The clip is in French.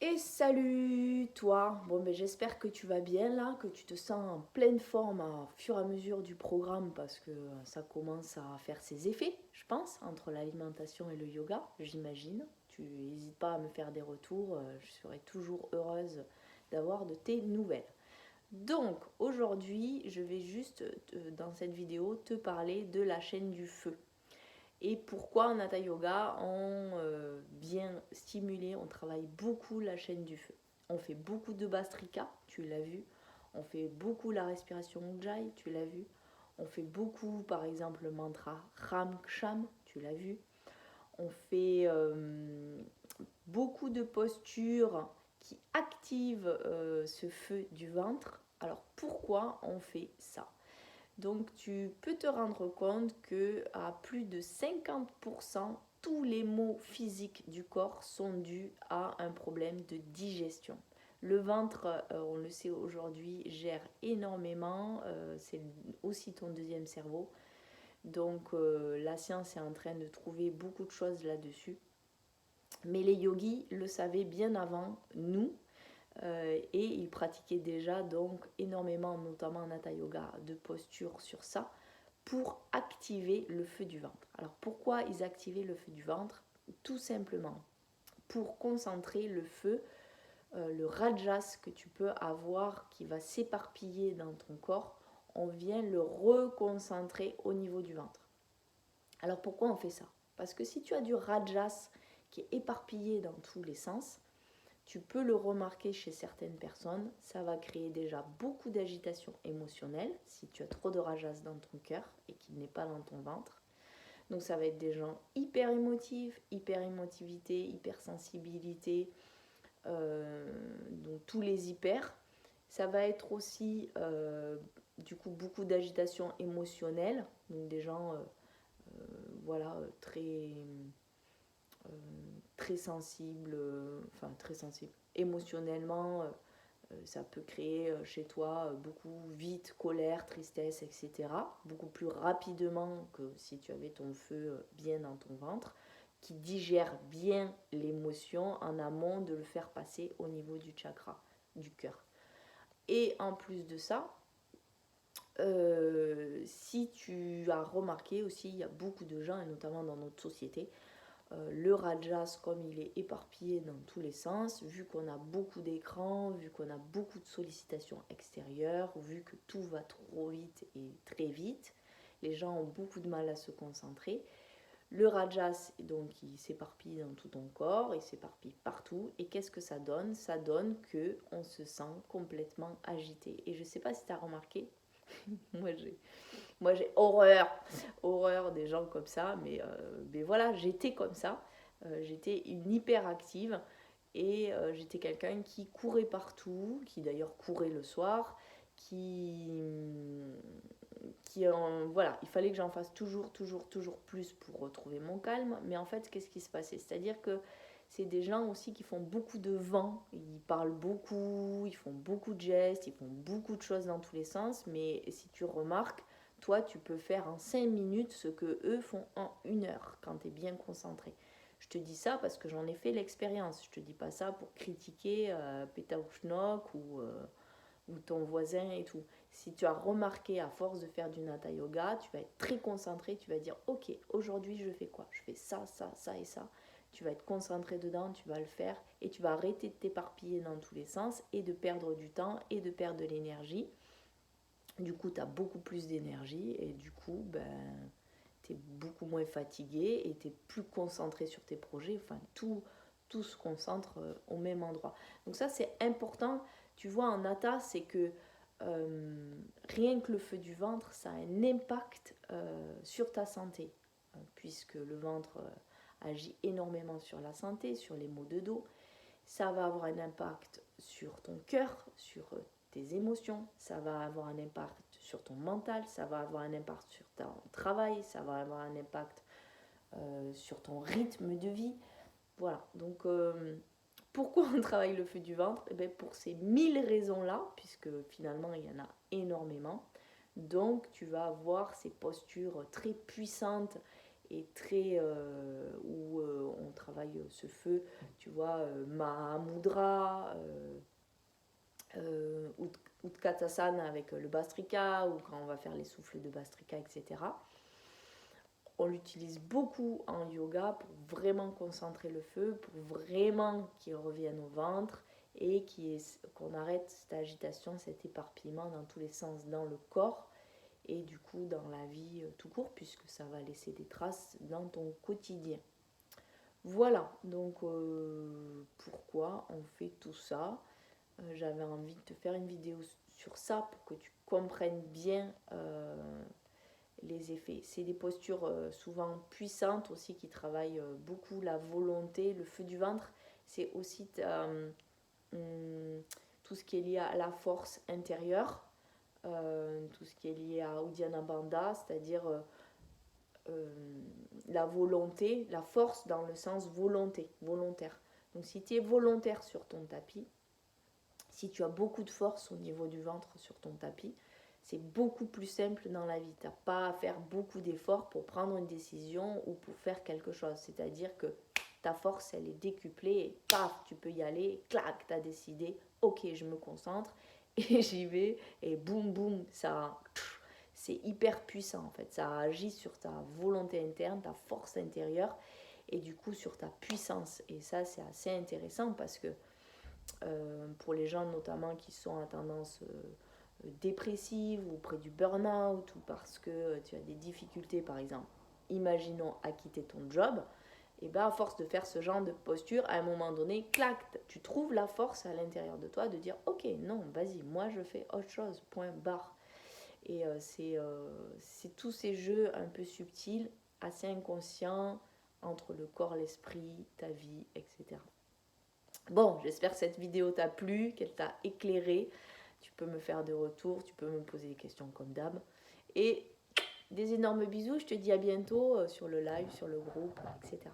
Et salut toi. Bon ben j'espère que tu vas bien là, que tu te sens en pleine forme au fur et à mesure du programme parce que ça commence à faire ses effets, je pense, entre l'alimentation et le yoga, j'imagine. Tu n'hésites pas à me faire des retours, je serai toujours heureuse d'avoir de tes nouvelles. Donc aujourd'hui, je vais juste dans cette vidéo te parler de la chaîne du feu. Et pourquoi en Hatha Yoga, on vient stimuler, on travaille beaucoup la chaîne du feu. On fait beaucoup de Bastrika, tu l'as vu. On fait beaucoup la respiration Ujjayi, tu l'as vu. On fait beaucoup, par exemple, le mantra Ram Ksham, tu l'as vu. On fait beaucoup de postures qui activent ce feu du ventre. Alors pourquoi on fait ça? Donc tu peux te rendre compte que à plus de 50%, tous les maux physiques du corps sont dus à un problème de digestion. Le ventre, on le sait aujourd'hui, gère énormément, c'est aussi ton deuxième cerveau. Donc la science est en train de trouver beaucoup de choses là-dessus. Mais les yogis le savaient bien avant nous, et ils pratiquaient déjà donc énormément, notamment en Hatha Yoga, de postures sur ça pour activer le feu du ventre. Alors pourquoi ils activaient le feu du ventre? Tout simplement pour concentrer le feu, le rajas que tu peux avoir qui va s'éparpiller dans ton corps, on vient le reconcentrer au niveau du ventre. Alors pourquoi on fait ça? Parce que si tu as du rajas qui est éparpillé dans tous les sens, tu peux le remarquer chez certaines personnes, ça va créer déjà beaucoup d'agitation émotionnelle si tu as trop de rajas dans ton cœur et qu'il n'est pas dans ton ventre. Donc ça va être des gens hyper émotifs, hyper émotivité, hypersensibilité, donc tous les hyper. Ça va être aussi du coup beaucoup d'agitation émotionnelle, donc des gens voilà euh, très sensibles, enfin très sensibles émotionnellement. Ça peut créer chez toi beaucoup vite colère, tristesse, etc. Beaucoup plus rapidement que si tu avais ton feu bien dans ton ventre, qui digère bien l'émotion en amont de le faire passer au niveau du chakra, du cœur. Et en plus de ça, si tu as remarqué aussi, il y a beaucoup de gens, et notamment dans notre société, le rajas, comme il est éparpillé dans tous les sens, vu qu'on a beaucoup d'écrans, vu qu'on a beaucoup de sollicitations extérieures, vu que tout va trop vite et très vite, les gens ont beaucoup de mal à se concentrer. Le rajas, donc, il s'éparpille dans tout ton corps, il s'éparpille partout. Et qu'est-ce que ça donne? Ça donne que on se sent complètement agité. Et je ne sais pas si tu as remarqué, moi j'ai moi, j'ai horreur des gens comme ça, mais voilà, j'étais comme ça. J'étais une hyperactive et j'étais quelqu'un qui courait partout, qui d'ailleurs courait le soir, voilà, il fallait que j'en fasse toujours plus pour retrouver mon calme. Mais en fait, qu'est-ce qui se passait? C'est-à-dire que c'est des gens aussi qui font beaucoup de vent, ils parlent beaucoup, ils font beaucoup de gestes, ils font beaucoup de choses dans tous les sens. Mais si tu remarques, toi, tu peux faire en 5 minutes ce que eux font en 1 heure quand tu es bien concentré. Je te dis ça parce que j'en ai fait l'expérience. Je te dis pas ça pour critiquer Peter Schnock ou ton voisin et tout. Si tu as remarqué à force de faire du Hatha Yoga, tu vas être très concentré, tu vas dire ok, aujourd'hui je fais quoi? Je fais ça et ça. Tu vas être concentré dedans, tu vas le faire et tu vas arrêter de t'éparpiller dans tous les sens et de perdre du temps et de perdre de l'énergie. Du coup, tu as beaucoup plus d'énergie et du coup, tu es beaucoup moins fatigué et tu es plus concentré sur tes projets. Enfin, tout se concentre au même endroit. Donc ça, c'est important. Tu vois, en Hatha, c'est que rien que le feu du ventre, ça a un impact sur ta santé, puisque le ventre agit énormément sur la santé, sur les maux de dos. Ça va avoir un impact sur ton cœur, sur tes émotions, ça va avoir un impact sur ton mental, ça va avoir un impact sur ton travail, ça va avoir un impact sur ton rythme de vie. Voilà, donc pourquoi on travaille le feu du ventre? Eh bien, pour ces 1000 raisons-là, puisque finalement il y en a énormément. Donc tu vas avoir ces postures très puissantes est très... où on travaille ce feu, tu vois, Mahamudra, Utkatasana avec le Bastrika, ou quand on va faire les souffles de Bastrika, etc. On l'utilise beaucoup en yoga pour vraiment concentrer le feu, pour vraiment qu'il revienne au ventre et qu'on arrête cette agitation, cet éparpillement dans tous les sens dans le corps et du coup dans la vie tout court, puisque ça va laisser des traces dans ton quotidien. Voilà, donc pourquoi on fait tout ça. J'avais envie de te faire une vidéo sur ça pour que tu comprennes bien les effets. C'est des postures souvent puissantes aussi qui travaillent beaucoup la volonté, le feu du ventre. C'est aussi tout ce qui est lié à la force intérieure, tout ce qui est lié à Uddiyana Bandha, c'est-à-dire la volonté, la force dans le sens volontaire. Donc si tu es volontaire sur ton tapis, si tu as beaucoup de force au niveau du ventre sur ton tapis, c'est beaucoup plus simple dans la vie. Tu n'as pas à faire beaucoup d'efforts pour prendre une décision ou pour faire quelque chose. C'est-à-dire que ta force, elle est décuplée et paf, tu peux y aller, clac, tu as décidé, ok, je me concentre et j'y vais et boum, boum, ça, c'est hyper puissant en fait. Ça agit sur ta volonté interne, ta force intérieure et du coup sur ta puissance. Et ça, c'est assez intéressant parce que pour les gens notamment qui sont à tendance dépressive ou près du burn-out ou parce que tu as des difficultés par exemple, imaginons à quitter ton job, et bien à force de faire ce genre de posture, à un moment donné, clac, tu trouves la force à l'intérieur de toi de dire ok, non, vas-y, moi je fais autre chose, point barre. Et c'est tous ces jeux un peu subtils, assez inconscients entre le corps, l'esprit, ta vie, etc. Bon, j'espère que cette vidéo t'a plu, qu'elle t'a éclairé. Tu peux me faire des retours, tu peux me poser des questions comme d'hab. Et des énormes bisous, je te dis à bientôt sur le live, sur le groupe, etc.